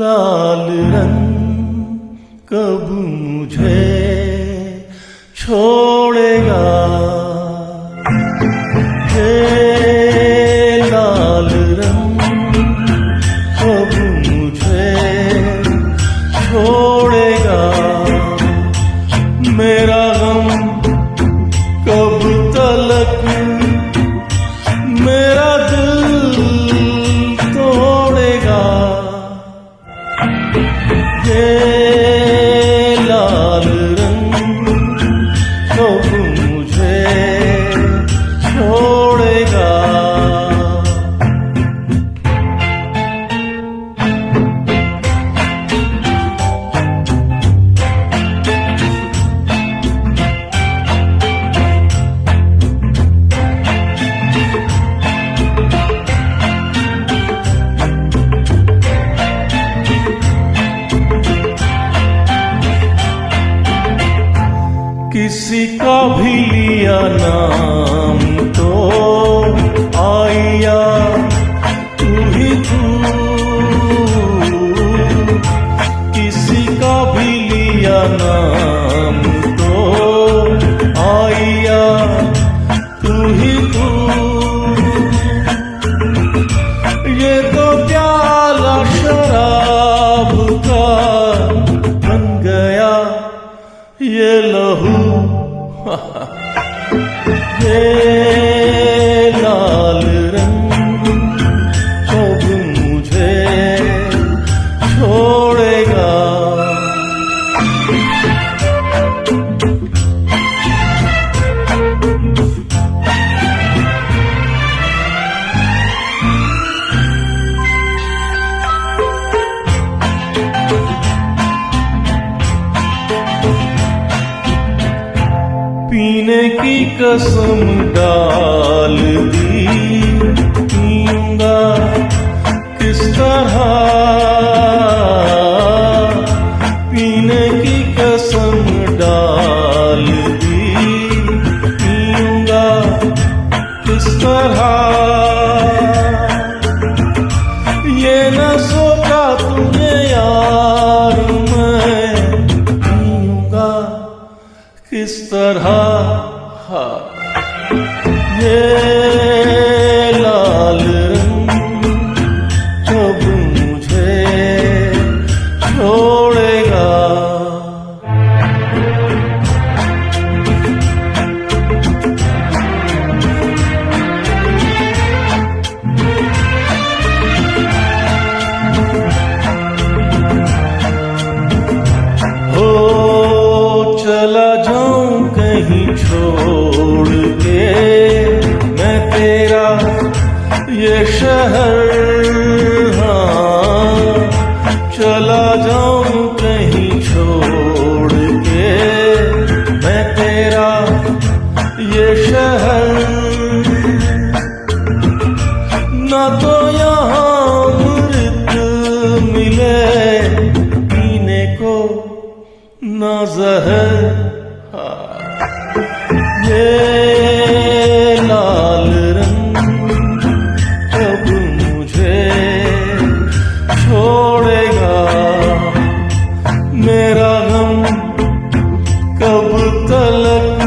लाल रंग कब मुझे छोड़ेगा, ये लाल रंग कब मुझे छोड़ेगा, मेरा गम कब तलक मेरा दिल तोड़ेगा, ये लाल रंग कब मुझे छोड़ेगा। किसी का भी लिया नाम तो आया तू ही तू, किसी का भी लिया नाम तो आया तू ही तू, ये तो प्याला शराब का बन गया ये लहू, ये लाल रंग कब मुझे छोड़ेगा। पीने की कसम डाल दी, पीऊंगा किस तरह, पीने की कसम डाल दी, पीऊंगा किस तरह, ये न सोचा तूने यार मैं पीऊंगा किस तरह, ये लाल रंग कब मुझे छोड़ेगा। हो चला जाऊं कहीं छोड़ के मैं तेरा ये शहर, हाँ चला जाऊं कहीं छोड़ के मैं तेरा ये शहर, ना तो यहाँ अमृत मिले पीने को ना जहर, ये लाल रंग कब मुझे छोड़ेगा, मेरा गम कब तलक